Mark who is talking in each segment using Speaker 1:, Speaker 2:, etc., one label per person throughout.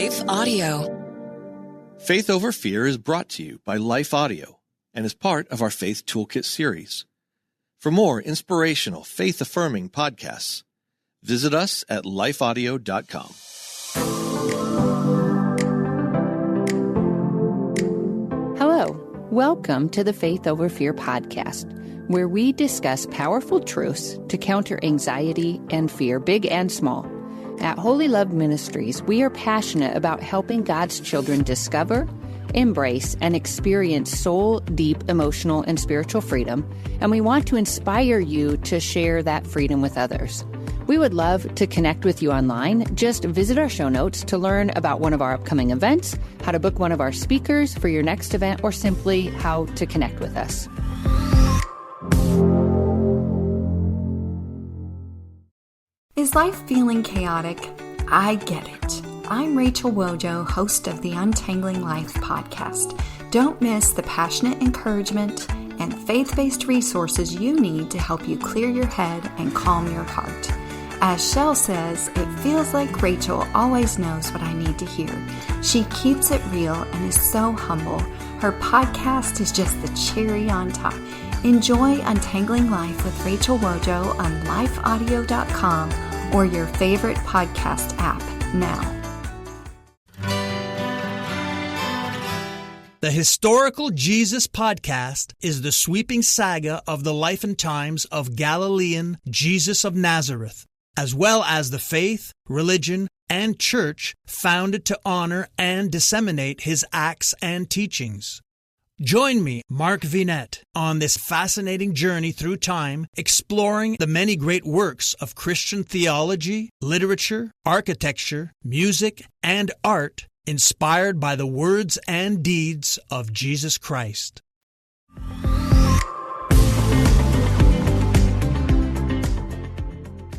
Speaker 1: Life Audio.
Speaker 2: Faith Over Fear is brought to you by Life Audio and is part of our Faith Toolkit series. For more inspirational, faith-affirming podcasts, visit us at lifeaudio.com.
Speaker 3: Hello, welcome to the Faith Over Fear podcast, where we discuss powerful truths to counter anxiety and fear, big and small. At Holy Love Ministries, we are passionate about helping God's children discover, embrace, and experience soul-deep emotional and spiritual freedom, and we want to inspire you to share that freedom with others. We would love to connect with you online. Just visit our show notes to learn about one of our upcoming events, how to book one of our speakers for your next event, or simply how to connect with us.
Speaker 4: Is life feeling chaotic? I get it. I'm Rachel Wojo, host of the Untangling Life podcast. Don't miss the passionate encouragement and faith-based resources you need to help you clear your head and calm your heart. As Shell says, it feels like Rachel always knows what I need to hear. She keeps it real and is so humble. Her podcast is just the cherry on top. Enjoy Untangling Life with Rachel Wojo on lifeaudio.com or your favorite podcast app now.
Speaker 5: The Historical Jesus Podcast is the sweeping saga of the life and times of Galilean Jesus of Nazareth, as well as the faith, religion, and church founded to honor and disseminate his acts and teachings. Join me, Mark Vinette, on this fascinating journey through time, exploring the many great works of Christian theology, literature, architecture, music, and art inspired by the words and deeds of Jesus Christ.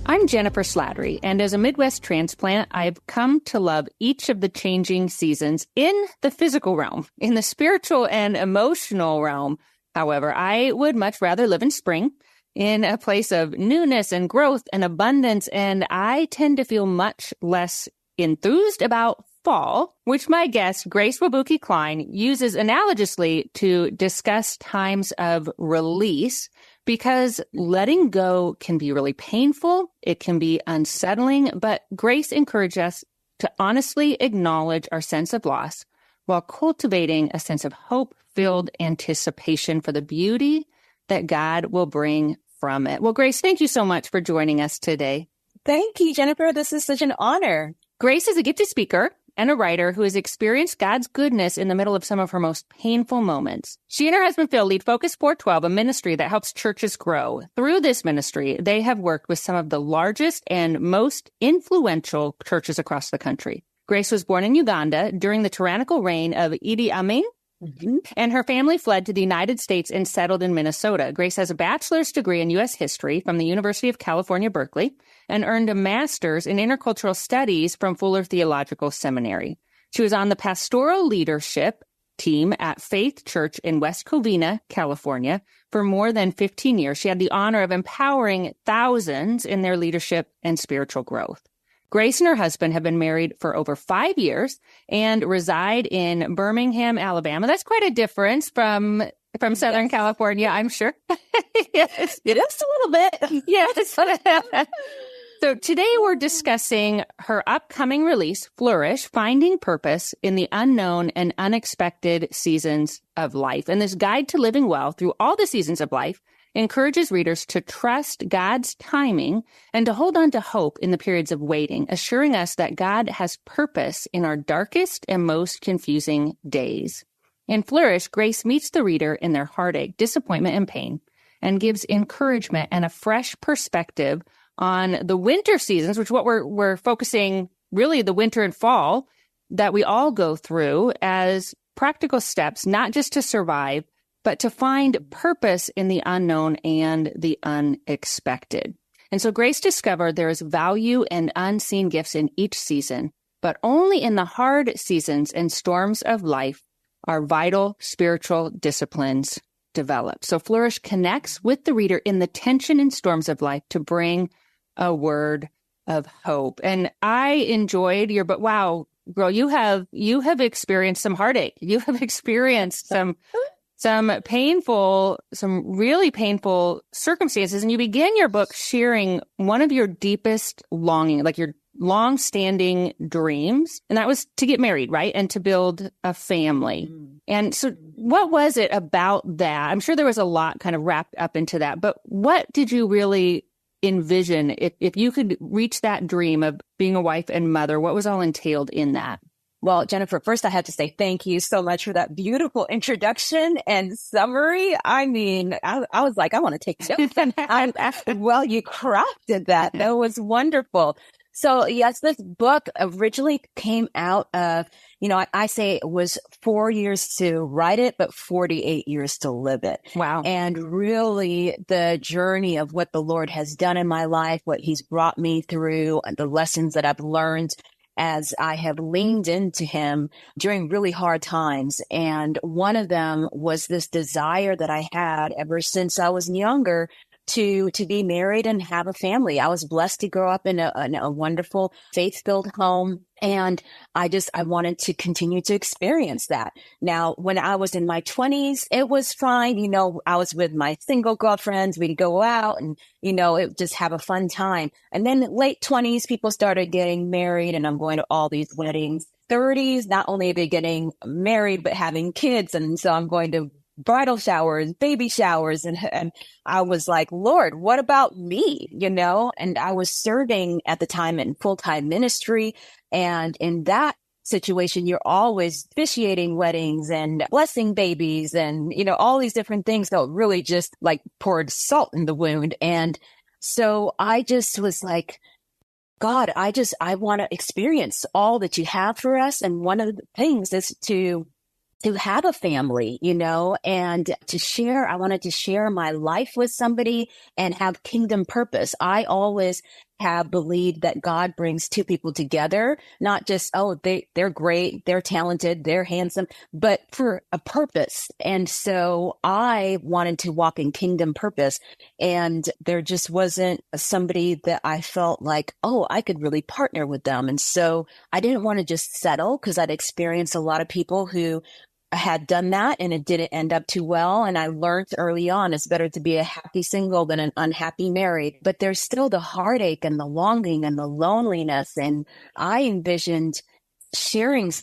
Speaker 3: I'm Jennifer Slattery, and as a Midwest transplant, I've come to love each of the changing seasons in the physical realm. In the spiritual and emotional realm, however, I would much rather live in spring, in a place of newness and growth and abundance, and I tend to feel much less enthused about fall, which my guest, Grace Wabuke Klein, uses analogously to discuss times of release, because letting go can be really painful, it can be unsettling, but Grace encourages us to honestly acknowledge our sense of loss while cultivating a sense of hope-filled anticipation for the beauty that God will bring from it. Well, Grace, thank you so much for joining us today.
Speaker 6: Thank you, Jennifer. This is such an honor.
Speaker 3: Grace is a gifted speaker and a writer who has experienced God's goodness in the middle of some of her most painful moments. She and her husband Phil lead Focus 412, a ministry that helps churches grow. Through this ministry, they have worked with some of the largest and most influential churches across the country. Grace was born in Uganda during the tyrannical reign of Idi Amin, and her family fled to the United States and settled in Minnesota. Grace has a bachelor's degree in U.S. history from the University of California, Berkeley, and earned a master's in intercultural studies from Fuller Theological Seminary. She was on the pastoral leadership team at Faith Church in West Covina, California, for more than 15 years. She had the honor of empowering thousands in their leadership and spiritual growth. Grace and her husband have been married for over 5 years and reside in Birmingham, Alabama. That's quite a difference from Southern California, I'm sure.
Speaker 6: Yes, it is a little bit.
Speaker 3: Yes. So today we're discussing her upcoming release, Flourish, Finding Purpose in the Unknown and Unexpected Seasons of Life. And this guide to living well through all the seasons of life encourages readers to trust God's timing and to hold on to hope in the periods of waiting, assuring us that God has purpose in our darkest and most confusing days. In Flourish, Grace meets the reader in their heartache, disappointment, and pain, and gives encouragement and a fresh perspective on the winter seasons, which is what we're focusing, really the winter and fall that we all go through, as practical steps, not just to survive, but to find purpose in the unknown and the unexpected. And so Grace discovered there is value and unseen gifts in each season, but only in the hard seasons and storms of life are vital spiritual disciplines developed. So Flourish connects with the reader in the tension and storms of life to bring a word of hope. And I enjoyed your book. Wow, girl, you have experienced some heartache. You have experienced some really painful circumstances. And you begin your book sharing one of your deepest longing, like your long-standing dreams. And that was to get married, right? And to build a family. And so what was it about that? I'm sure there was a lot kind of wrapped up into that, but what did you really envision if you could reach that dream of being a wife and mother? What was all entailed in that?
Speaker 6: Well, Jennifer, first I have to say thank you so much for that beautiful introduction and summary. I mean, I was like, I want to take notes. Well, you crafted that. That was wonderful. So yes, this book originally came out of, I say it was 4 years to write it, but 48 years to live it.
Speaker 3: Wow.
Speaker 6: And really the journey of what the Lord has done in my life, what he's brought me through, the lessons that I've learned as I have leaned into him during really hard times. And one of them was this desire that I had ever since I was younger to be married and have a family. I was blessed to grow up in a wonderful faith-filled home. And I wanted to continue to experience that. Now, when I was in my 20s, it was fine. I was with my single girlfriends. We'd go out and, it just have a fun time. And then late 20s, people started getting married and I'm going to all these weddings. 30s, not only are they getting married, but having kids. And so I'm going to bridal showers, baby showers. And I was like, Lord, what about me? And I was serving at the time in full-time ministry. And in that situation, you're always officiating weddings and blessing babies and, all these different things that really just like poured salt in the wound. And so I just was like, God, I want to experience all that you have for us. And one of the things is to have a family, and I wanted to share my life with somebody and have kingdom purpose. I always have believed that God brings two people together, not just, they're great, they're talented, they're handsome, but for a purpose. And so I wanted to walk in kingdom purpose. And there just wasn't somebody that I felt like, I could really partner with them. And so I didn't want to just settle because I'd experienced a lot of people who had done that and it didn't end up too well. And I learned early on it's better to be a happy single than an unhappy married. But there's still the heartache and the longing and the loneliness. And I envisioned sharing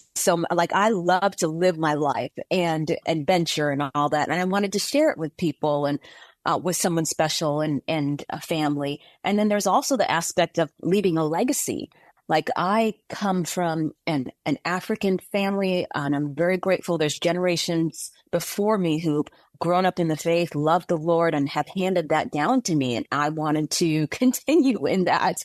Speaker 6: I love to live my life and adventure and all that. And I wanted to share it with people and with someone special and a family. And then there's also the aspect of leaving a legacy. Like I come from an African family and I'm very grateful. There's generations before me who've grown up in the faith, love the Lord and have handed that down to me. And I wanted to continue in that.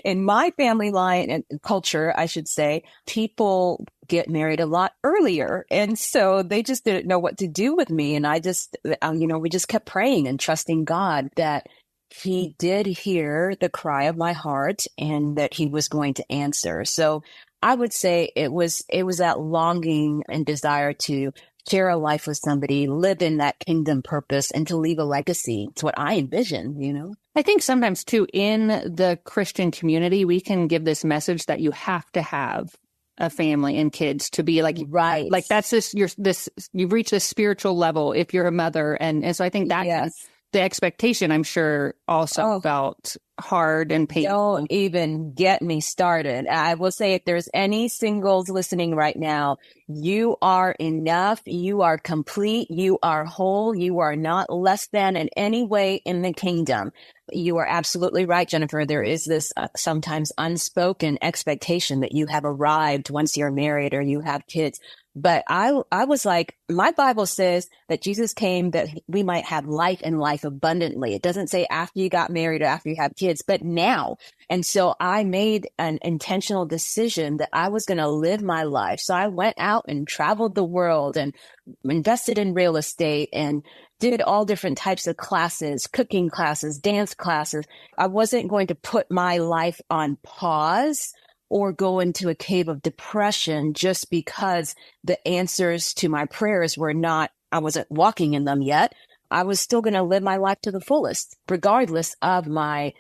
Speaker 6: In my family line and culture, I should say, people get married a lot earlier. And so they just didn't know what to do with me. And I just, we just kept praying and trusting God that he did hear the cry of my heart and that he was going to answer. So I would say it was that longing and desire to share a life with somebody, live in that kingdom purpose and to leave a legacy. It's what I envision,
Speaker 3: I think sometimes too, in the Christian community, we can give this message that you have to have a family and kids to be like,
Speaker 6: right.
Speaker 3: Like that's you've reached this spiritual level if you're a mother. And so I think that the expectation, I'm sure, also felt hard and painful.
Speaker 6: Don't even get me started. I will say if there's any singles listening right now, you are enough. You are complete. You are whole. You are not less than in any way in the kingdom. You are absolutely right, Jennifer. There is this sometimes unspoken expectation that you have arrived once you're married or you have kids. But I was like, my Bible says that Jesus came that we might have life and life abundantly. It doesn't say after you got married or after you have kids, but now. And so I made an intentional decision that I was going to live my life. So I went out and traveled the world and invested in real estate and did all different types of classes, cooking classes, dance classes. I wasn't going to put my life on pause or go into a cave of depression just because the answers to my prayers I wasn't walking in them yet. I was still going to live my life to the fullest, regardless of my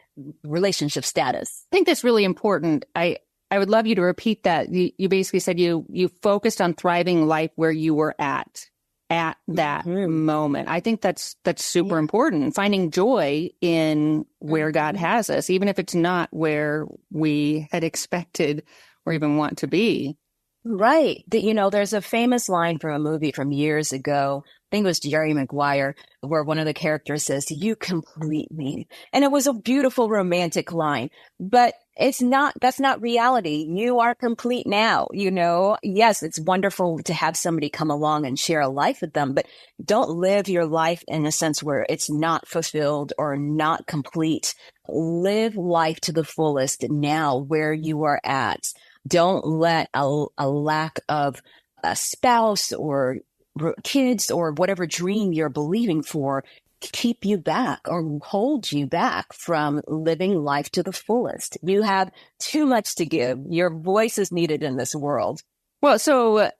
Speaker 6: relationship status.
Speaker 3: I think that's really important. I would love you to repeat that. You basically said you focused on thriving life where you were at that moment. I think that's super important. Finding joy in where God has us, even if it's not where we had expected or even want to be.
Speaker 6: Right. There's a famous line from a movie from years ago. I think it was Jerry Maguire, where one of the characters says, "You complete me." And it was a beautiful romantic line, but that's not reality. You are complete now. Yes, it's wonderful to have somebody come along and share a life with them, but don't live your life in a sense where it's not fulfilled or not complete. Live life to the fullest now where you are at. Don't let a lack of a spouse or kids or whatever dream you're believing for keep you back or hold you back from living life to the fullest. You have too much to give. Your voice is needed in this world.
Speaker 3: Well, so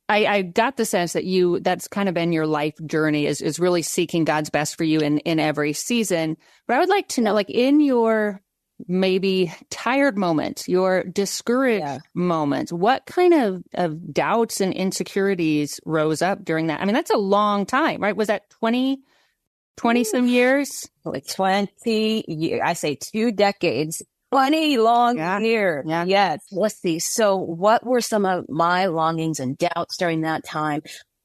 Speaker 3: I got the sense that that's kind of been your life journey is really seeking God's best for you in every season. But I would like to know, like in your maybe tired moments, your discouraged moments, what kind of doubts and insecurities rose up during that? I mean, that's a long time, right? Was that 20 some years?
Speaker 6: Like 20 years. I say 2 decades, 20 long years.
Speaker 3: Yeah.
Speaker 6: Yes. Let's see. So what were some of my longings and doubts during that time?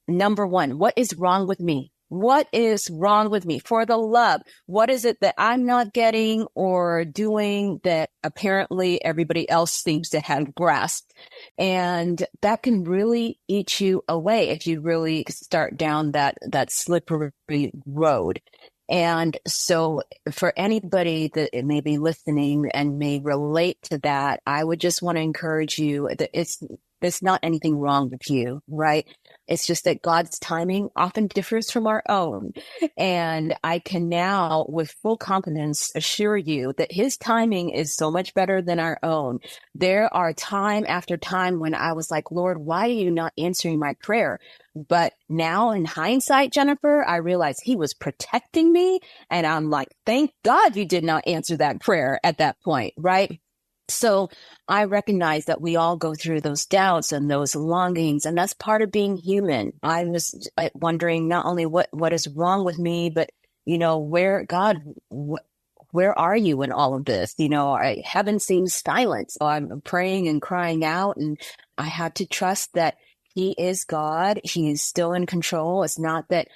Speaker 6: Number one, what is wrong with me? What is wrong with me? For the love, what is it that I'm not getting or doing that apparently everybody else seems to have grasped? And that can really eat you away if you really start down that slippery road. And so for anybody that may be listening and may relate to that, I would just want to encourage you that there's not anything wrong with you, right? It's just that God's timing often differs from our own. And I can now, with full confidence, assure you that his timing is so much better than our own. There are time after time when I was like, Lord, why are you not answering my prayer? But now in hindsight, Jennifer, I realize he was protecting me. And I'm like, thank God you did not answer that prayer at that point, right? So I recognize that we all go through those doubts and those longings, and that's part of being human. I was wondering not only what is wrong with me, but, where are you in all of this? Heaven seems silent. So I'm praying and crying out, and I had to trust that he is God. He is still in control. It's not that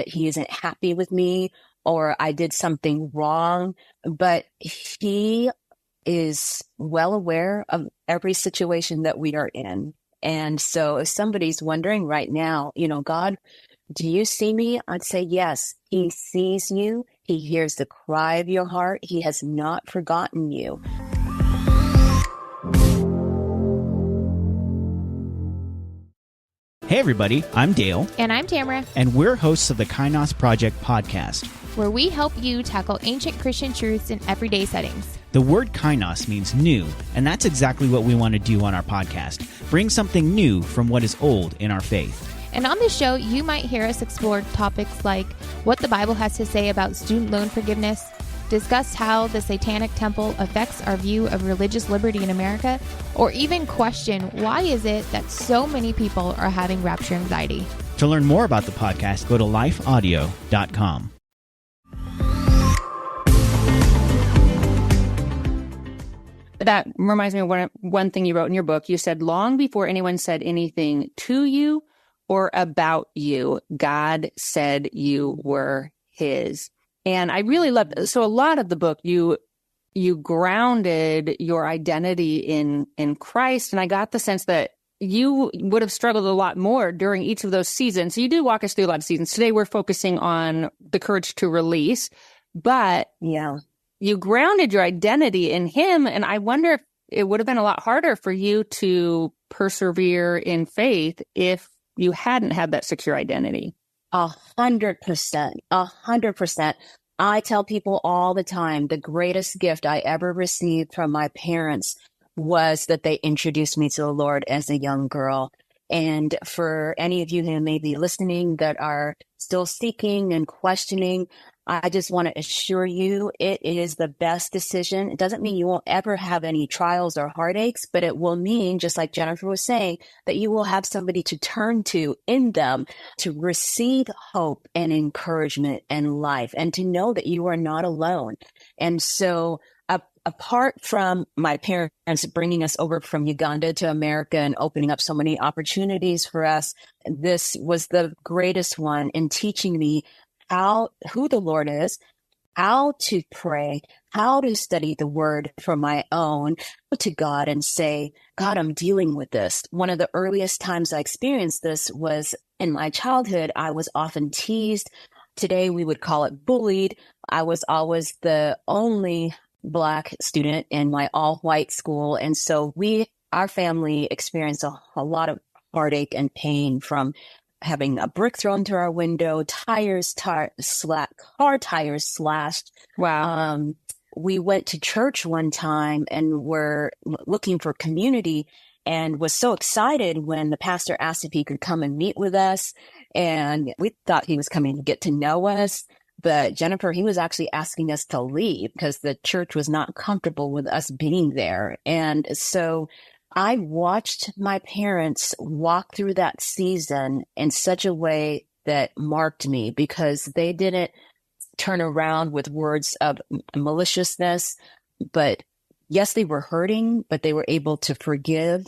Speaker 6: he isn't happy with me or I did something wrong, but he is well aware of every situation that we are in. And so if somebody's wondering right now, God, do you see me? I'd say, yes, he sees you. He hears the cry of your heart. He has not forgotten you.
Speaker 1: Hey everybody, I'm Dale.
Speaker 7: And I'm Tamara.
Speaker 1: And we're hosts of the Kainos Project podcast,
Speaker 7: where we help you tackle ancient Christian truths in everyday settings.
Speaker 1: The word kainos means new, and that's exactly what we want to do on our podcast. Bring something new from what is old in our faith.
Speaker 7: And on this show, you might hear us explore topics like what the Bible has to say about student loan forgiveness, discuss how the Satanic Temple affects our view of religious liberty in America, or even question why is it that so many people are having rapture anxiety.
Speaker 1: To learn more about the podcast, go to lifeaudio.com.
Speaker 3: That reminds me of one thing you wrote in your book. You said, long before anyone said anything to you or about you, God said you were his. And I really loved it. So a lot of the book, you grounded your identity in Christ. And I got the sense that you would have struggled a lot more during each of those seasons. So you did walk us through a lot of seasons. Today, we're focusing on the courage to release. But you grounded your identity in him. And I wonder if it would have been a lot harder for you to persevere in faith if you hadn't had that secure identity.
Speaker 6: 100%. 100%. I tell people all the time, the greatest gift I ever received from my parents was that they introduced me to the Lord as a young girl. And for any of you who may be listening that are still seeking and questioning, I just want to assure you it is the best decision. It doesn't mean you won't ever have any trials or heartaches, but it will mean, just like Jennifer was saying, that you will have somebody to turn to in them to receive hope and encouragement and life, and to know that you are not alone. And so apart from my parents bringing us over from Uganda to America and opening up so many opportunities for us, this was the greatest one in teaching me who the Lord is, how to pray, how to study the word for my own to God and say, God, I'm dealing with this. One of the earliest times I experienced this was in my childhood. I was often teased. Today we would call it bullied. I was always the only Black student in my all-white school. And so our family experienced a lot of heartache and pain from having a brick thrown through our window, car tires slashed.
Speaker 3: Wow.
Speaker 6: We went to church one time and were looking for community and was so excited when the pastor asked if he could come and meet with us. And we thought he was coming to get to know us. But Jennifer, he was actually asking us to leave because the church was not comfortable with us being there. And so I watched my parents walk through that season in such a way that marked me, because they didn't turn around with words of maliciousness. But yes, they were hurting, but they were able to forgive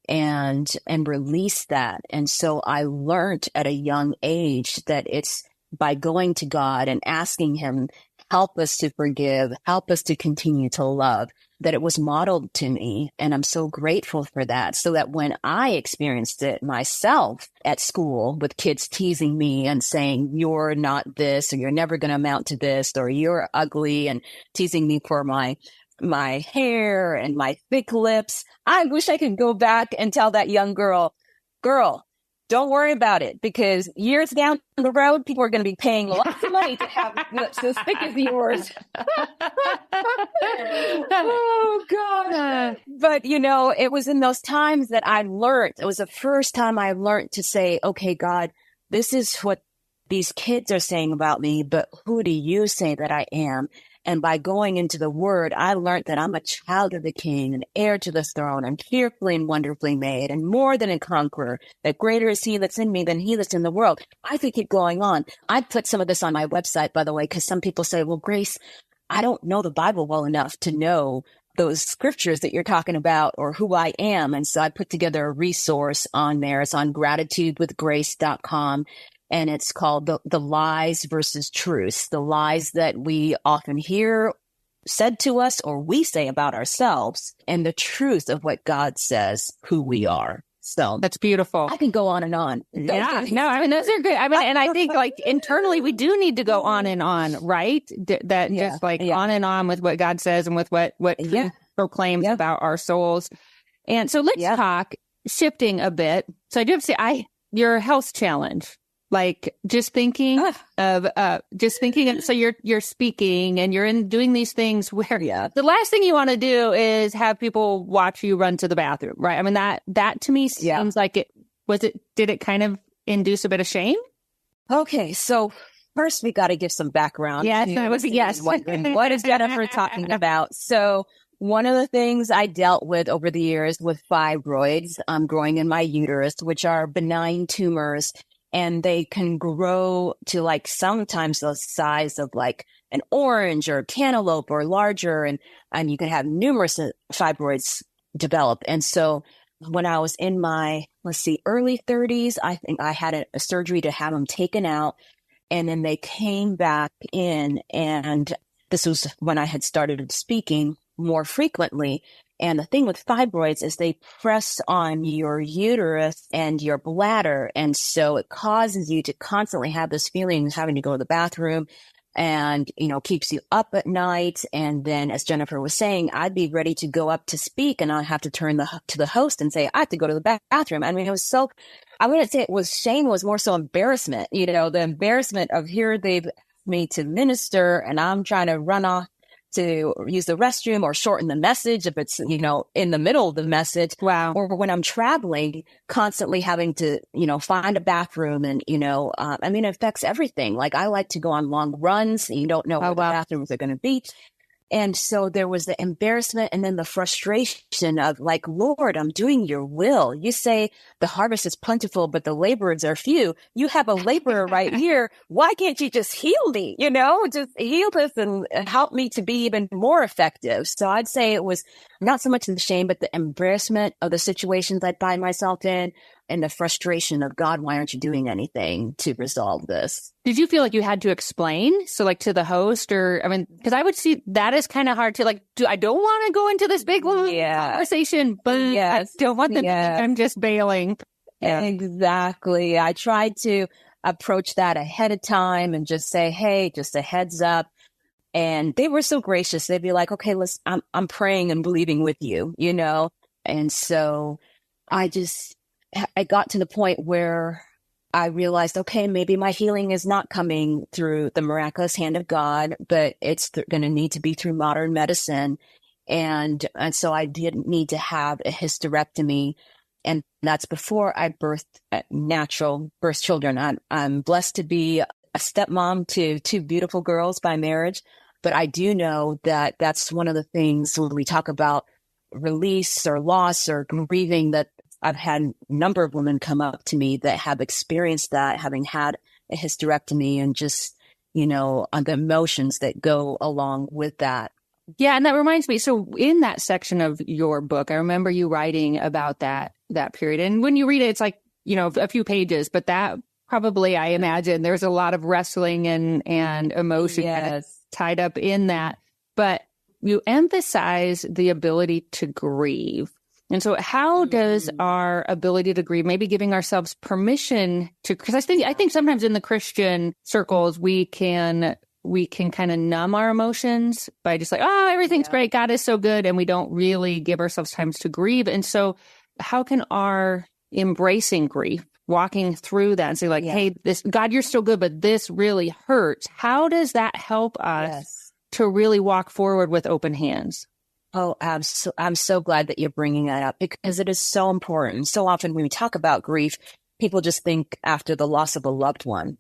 Speaker 6: and release that. And so I learned at a young age that it's by going to God and asking him, help us to forgive, help us to continue to love, that it was modeled to me. And I'm so grateful for that. So that when I experienced it myself at school with kids teasing me and saying, you're not this, or you're never going to amount to this, or you're ugly, and teasing me for my hair and my thick lips, I wish I could go back and tell that young girl, don't worry about it, because years down the road, people are going to be paying lots of money to have lips as thick as yours. Oh, God. But, it was in those times that I learned. It was the first time I learned to say, okay, God, this is what these kids are saying about me, but who do you say that I am? And by going into the word, I learned that I'm a child of the King, an heir to the throne, and fearfully and wonderfully made, and more than a conqueror, that greater is he that's in me than he that's in the world. I could keep going on. I put some of this on my website, by the way, because some people say, well, Grace, I don't know the Bible well enough to know those scriptures that you're talking about or who I am. And so I put together a resource on there. It's on gratitudewithgrace.com. And it's called the Lies versus Truths, the lies that we often hear said to us or we say about ourselves, and the truth of what God says, who we are. So
Speaker 3: that's beautiful.
Speaker 6: I can go on and on.
Speaker 3: Yeah, no, I mean, those are good. I mean, and I think internally we do need to go on and on, right? Just on and on with what God says and with what He proclaims about our souls. And so let's talk, shifting a bit. So I do have to say, your health challenge. Just thinking. So you're speaking and you're doing these things where the last thing you want to do is have people watch you run to the bathroom, right? I mean, that to me seems like did it kind of induce a bit of shame?
Speaker 6: Okay. So first we got to give some background.
Speaker 3: Yes.
Speaker 6: What is Jennifer talking about? So one of the things I dealt with over the years with fibroids, growing in my uterus, which are benign tumors. And they can grow to sometimes the size of an orange or cantaloupe or larger. And you can have numerous fibroids develop. And so when I was in my, early 30s, I think I had a surgery to have them taken out. And then they came back in. And this was when I had started speaking more frequently. And the thing with fibroids is they press on your uterus and your bladder. And so it causes you to constantly have this feeling of having to go to the bathroom and, keeps you up at night. And then, as Jennifer was saying, I'd be ready to go up to speak and I'd have to turn to the host and say, I have to go to the bathroom. I mean, I wouldn't say it was shame. It was more so embarrassment, the embarrassment of here they've asked me to minister and I'm trying to run off to use the restroom or shorten the message if it's, in the middle of the message.
Speaker 3: Wow.
Speaker 6: Or when I'm traveling, constantly having to, find a bathroom and, it affects everything. Like I like to go on long runs and you don't know where the bathrooms are going to be. And so there was the embarrassment and then the frustration of like, Lord, I'm doing your will. You say the harvest is plentiful, but the laborers are few. You have a laborer right here. Why can't you just heal me? Just heal this and help me to be even more effective. So I'd say it was not so much the shame, but the embarrassment of the situations I'd find myself in and the frustration of God, why aren't you doing anything to resolve this?
Speaker 3: Did you feel like you had to explain? So like to the host because I would see that is kind of hard to I don't want to go into this big conversation, but I don't want them to think I'm just bailing.
Speaker 6: Yeah. Exactly. I tried to approach that ahead of time and just say, hey, just a heads up. And they were so gracious. They'd be like, okay, I'm praying and believing with you, And so I got to the point where I realized, okay, maybe my healing is not coming through the miraculous hand of God, but it's going to need to be through modern medicine. And so I did need to have a hysterectomy. And that's before I birthed natural birth children. I'm blessed to be a stepmom to two beautiful girls by marriage. But I do know that that's one of the things when we talk about release or loss or grieving, that I've had a number of women come up to me that have experienced that, having had a hysterectomy, and just, the emotions that go along with that.
Speaker 3: Yeah. And that reminds me. So in that section of your book, I remember you writing about that period. And when you read it, it's like, a few pages, but that probably, I imagine there's a lot of wrestling and emotion tied up in that. But you emphasize the ability to grieve. And so how does our ability to grieve, maybe giving ourselves permission to, because I think sometimes in the Christian circles, we can kind of numb our emotions by just like, oh, everything's great. God is so good. And we don't really give ourselves times to grieve. And so how can our embracing grief, walking through that and say like, hey, this, God, you're still good, but this really hurts. How does that help us to really walk forward with open hands?
Speaker 6: Oh, I'm so glad that you're bringing that up, because it is so important. So often when we talk about grief, people just think after the loss of a loved one.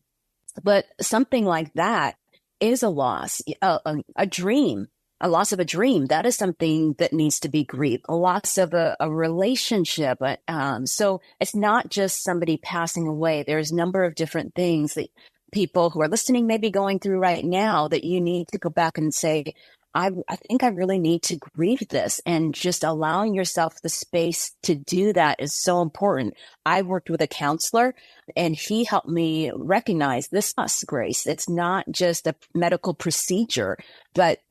Speaker 6: But something like that is a loss, a dream, a loss of a dream. That is something that needs to be grieved. A loss of a relationship. So it's not just somebody passing away. There's a number of different things that people who are listening may be going through right now that you need to go back and say, I think I really need to grieve this, and just allowing yourself the space to do that is so important. I worked with a counselor, and he helped me recognize this is grace. It's not just a medical procedure, but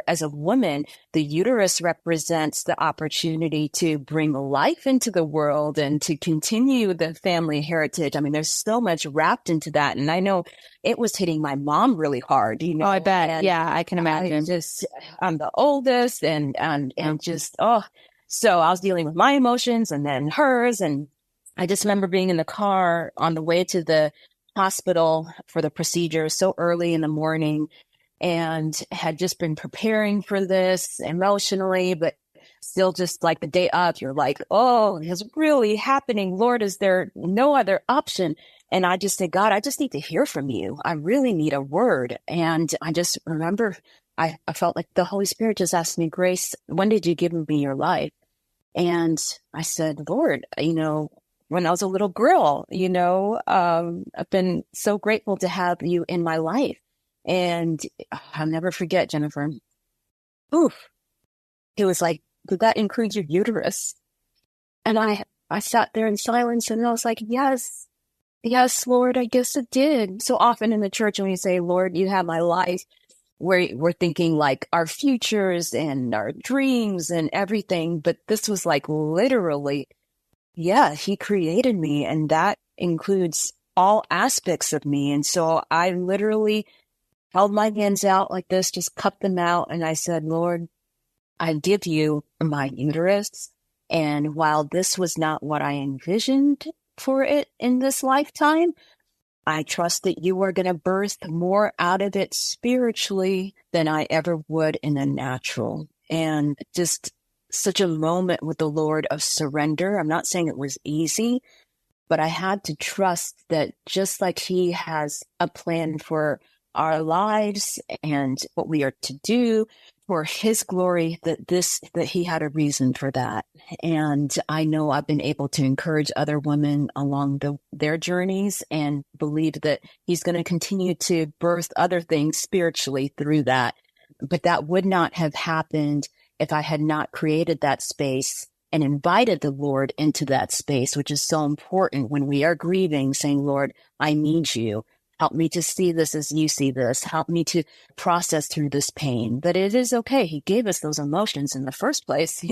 Speaker 6: as a woman, the uterus represents the opportunity to bring life into the world and to continue the family heritage. I mean, there's so much wrapped into that, and I know it was hitting my mom really hard.
Speaker 3: Oh, I bet. And I can imagine.
Speaker 6: I'm the oldest, and so I was dealing with my emotions and then hers. And I just remember being in the car on the way to the hospital for the procedure so early in the morning, and had just been preparing for this emotionally, but still just like the day up, you're like, oh, it's really happening. Lord, is there no other option? And I just said, God, I just need to hear from you. I really need a word. And I just remember I felt like the Holy Spirit just asked me, Grace, when did you give me your life? And I said, Lord, when I was a little girl, I've been so grateful to have you in my life. And I'll never forget, Jennifer. Oof. It was like, did that include your uterus? And I sat there in silence, and I was like, yes, Lord, I guess it did. So often in the church, when we say, Lord, you have my life, we're thinking like our futures and our dreams and everything. But this was like literally, he created me, and that includes all aspects of me. And so I literally held my hands out like this, just cupped them out. And I said, Lord, I give you my uterus. And while this was not what I envisioned for it in this lifetime, I trust that you are going to birth more out of it spiritually than I ever would in the natural. And just such a moment with the Lord of surrender. I'm not saying it was easy, but I had to trust that just like he has a plan for our lives and what we are to do for his glory, that he had a reason for that. And I know I've been able to encourage other women along their journeys and believe that he's going to continue to birth other things spiritually through that. But that would not have happened if I had not created that space and invited the Lord into that space, which is so important when we are grieving, saying, Lord, I need you. Help me to see this as you see this. Help me to process through this pain. But it is okay. He gave us those emotions in the first place,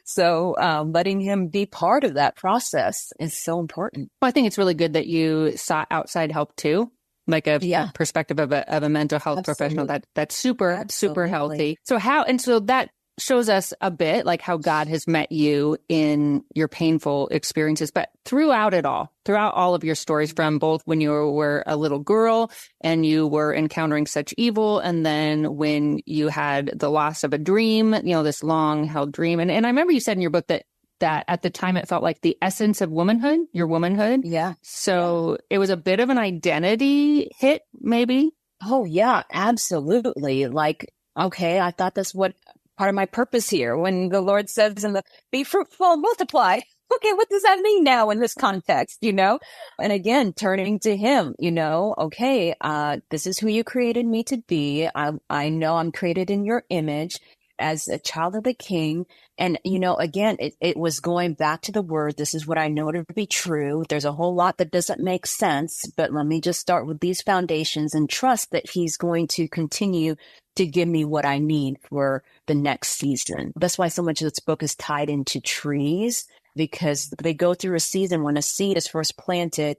Speaker 6: So letting him be part of that process is so important.
Speaker 3: Well, I think it's really good that you sought outside help too. Like a perspective of a mental health professional that's super healthy. So that shows us a bit like how God has met you in your painful experiences, but throughout all of your stories, from both when you were a little girl and you were encountering such evil, and then when you had the loss of a dream, this long held dream. And I remember you said in your book that at the time it felt like the essence of your womanhood.
Speaker 6: Yeah.
Speaker 3: So it was a bit of an identity hit, maybe.
Speaker 6: Oh yeah, absolutely. Like, okay, I thought that's what part of my purpose here. When the Lord says be fruitful, multiply. Okay, what does that mean now in this context, And again, turning to him, okay, this is who you created me to be. I know I'm created in your image as a child of the King. And, again, it was going back to the word. This is what I know to be true. There's a whole lot that doesn't make sense, but let me just start with these foundations and trust that he's going to continue to give me what I need for the next season. That's why so much of this book is tied into trees, because they go through a season when a seed is first planted,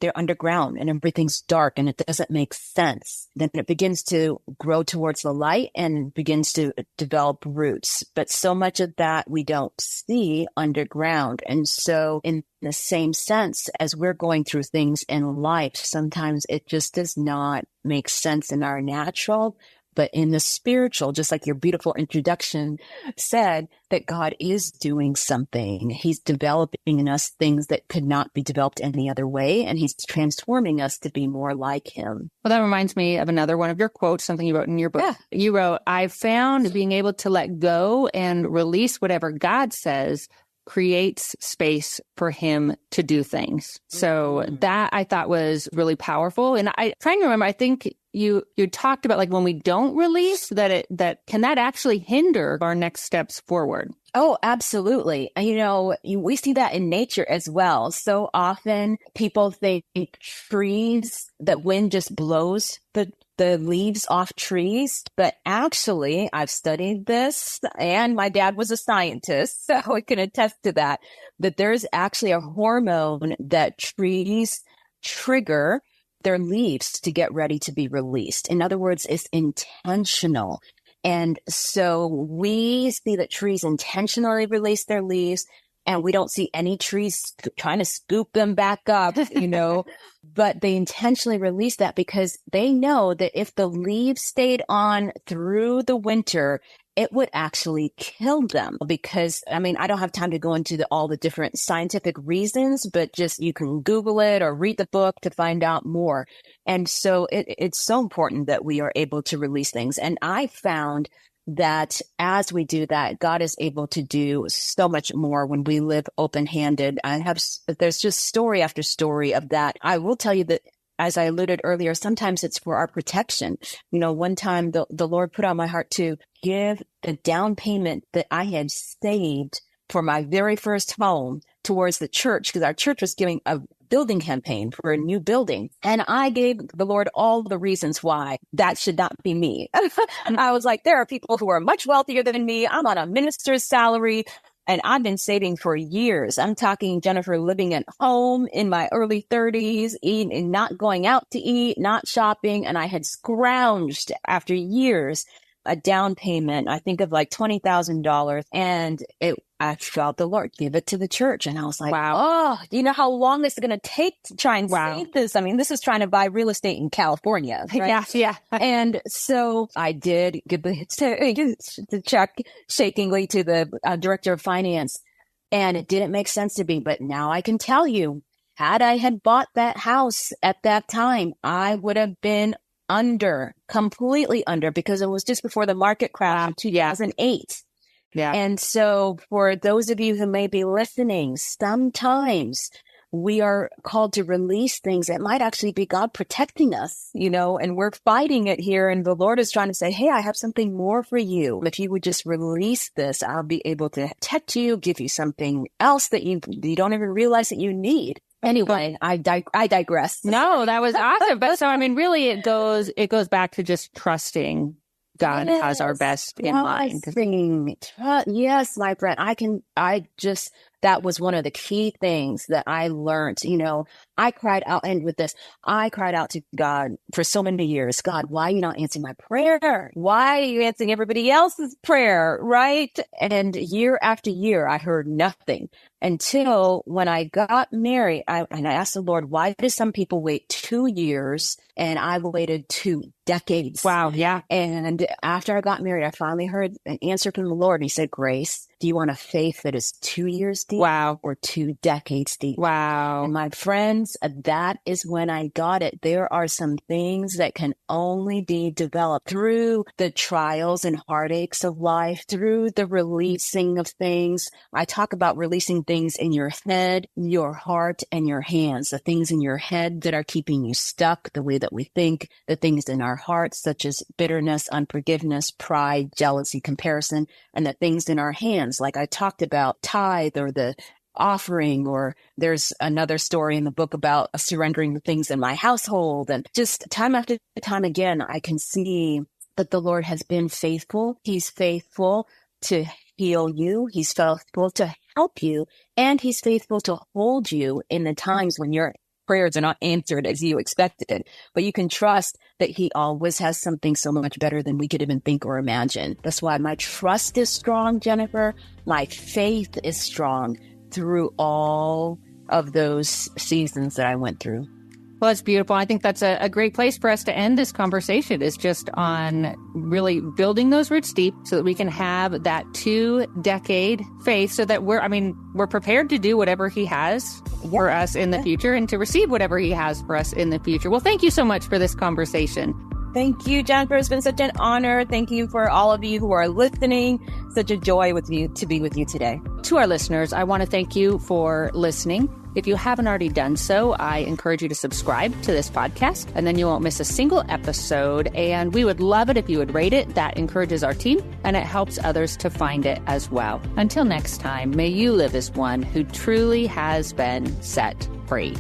Speaker 6: they're underground and everything's dark and it doesn't make sense. Then it begins to grow towards the light and begins to develop roots. But so much of that we don't see underground. And so in the same sense, as we're going through things in life, sometimes it just does not make sense in our natural. But in the spiritual, just like your beautiful introduction said, that God is doing something. He's developing in us things that could not be developed any other way. And he's transforming us to be more like him.
Speaker 3: Well, that reminds me of another one of your quotes, something you wrote in your book. Yeah. You wrote, "I've found being able to let go and release whatever God says creates space for him to do things." So that I thought was really powerful. And I trying to remember, I think you talked about like when we don't release that can that actually hinder our next steps forward?
Speaker 6: Oh, absolutely. We see that in nature as well. So often people think trees, that wind just blows the leaves off trees. But actually, I've studied this, and my dad was a scientist, so I can attest to that there's actually a hormone that trees trigger their leaves to get ready to be released. In other words, it's intentional. And so we see that trees intentionally release their leaves, and we don't see any trees trying to scoop them back up, but they intentionally release that because they know that if the leaves stayed on through the winter, it would actually kill them. Because, I don't have time to go into all the different scientific reasons, but just you can Google it or read the book to find out more. And so it's so important that we are able to release things. And I found that as we do that, God is able to do so much more when we live open-handed. There's just story after story of that. I will tell you that, as I alluded earlier, sometimes it's for our protection. One time the Lord put on my heart to give the down payment that I had saved for my very first home towards the church, because our church was giving a building campaign for a new building. And I gave the Lord all the reasons why that should not be me. And I was like, there are people who are much wealthier than me. I'm on a minister's salary. And I've been saving for years. I'm talking, Jennifer, living at home in my early 30s, eating and not going out to eat, not shopping. And I had scrounged after years a down payment, I think of like $20,000. And I felt the Lord give it to the church. And I was like,
Speaker 3: wow.
Speaker 6: Oh, do you know how long this is going to take to try and save this? I mean, this is trying to buy real estate in California. Right?
Speaker 3: Yeah.
Speaker 6: And so I did give the check shakingly to the director of finance. And it didn't make sense to me. But now I can tell you, had I had bought that house at that time, I would have been completely under, because it was just before the market crash in 2008.
Speaker 3: Yeah.
Speaker 6: And so for those of you who may be listening, sometimes we are called to release things that might actually be God protecting us, and we're fighting it here. And the Lord is trying to say, hey, I have something more for you. If you would just release this, I'll be able to protect you, give you something else that you don't even realize that you need. Anyway, I digress.
Speaker 3: No, that was awesome. But so, I mean, really it goes back to just trusting God has our best in mind.
Speaker 6: Yes, my friend. That was one of the key things that I learned. I cried out, and with this, I cried out to God for so many years. God, why are you not answering my prayer? Why are you answering everybody else's prayer? Right? And year after year, I heard nothing until when I got married. I asked the Lord, why do some people wait 2 years and I waited 2 decades?
Speaker 3: Wow. Yeah.
Speaker 6: And after I got married, I finally heard an answer from the Lord. He said, Grace, do you want a faith that is 2 years deep?
Speaker 3: Wow.
Speaker 6: Or 2 decades deep?
Speaker 3: Wow.
Speaker 6: And my friends, that is when I got it. There are some things that can only be developed through the trials and heartaches of life, through the releasing of things. I talk about releasing things in your head, your heart, and your hands. The things in your head that are keeping you stuck, the way that we think, the things in our hearts, such as bitterness, unforgiveness, pride, jealousy, comparison, and the things in our hands, like I talked about tithe or the offering, or there's another story in the book about surrendering the things in my household. And just time after time again, I can see that the Lord has been faithful. He's faithful to heal you. He's faithful to help you. And he's faithful to hold you in the times when your prayers are not answered as you expected. But you can trust that he always has something so much better than we could even think or imagine. That's why my trust is strong, Jennifer. My faith is strong through all of those seasons that I went through.
Speaker 3: Well, that's beautiful. I think that's a great place for us to end this conversation, is just on really building those roots deep so that we can have that 2-decade faith, so that we're prepared to do whatever he has for us in the future, and to receive whatever he has for us in the future. Well, thank you so much for this conversation.
Speaker 6: Thank you, Jennifer. It's been such an honor. Thank you for all of you who are listening. Such a joy to be with you today.
Speaker 3: To our listeners, I want to thank you for listening. If you haven't already done so, I encourage you to subscribe to this podcast, and then you won't miss a single episode. And we would love it if you would rate it. That encourages our team, and it helps others to find it as well. Until next time, may you live as one who truly has been set free.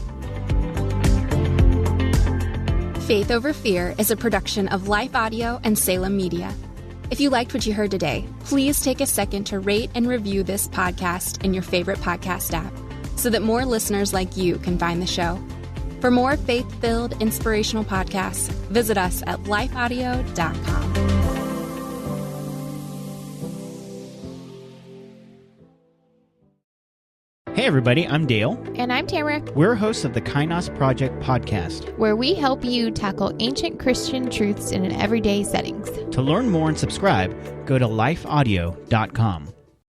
Speaker 8: Faith Over Fear is a production of Life Audio and Salem Media. If you liked what you heard today, please take a second to rate and review this podcast in your favorite podcast app, so that more listeners like you can find the show. For more faith-filled, inspirational podcasts, visit us at lifeaudio.com.
Speaker 1: Hey everybody, I'm Dale.
Speaker 7: And I'm Tamara,
Speaker 1: We're hosts of the Kainos Project podcast.
Speaker 7: where we help you tackle ancient Christian truths in an everyday settings.
Speaker 1: To learn more and subscribe, go to lifeaudio.com.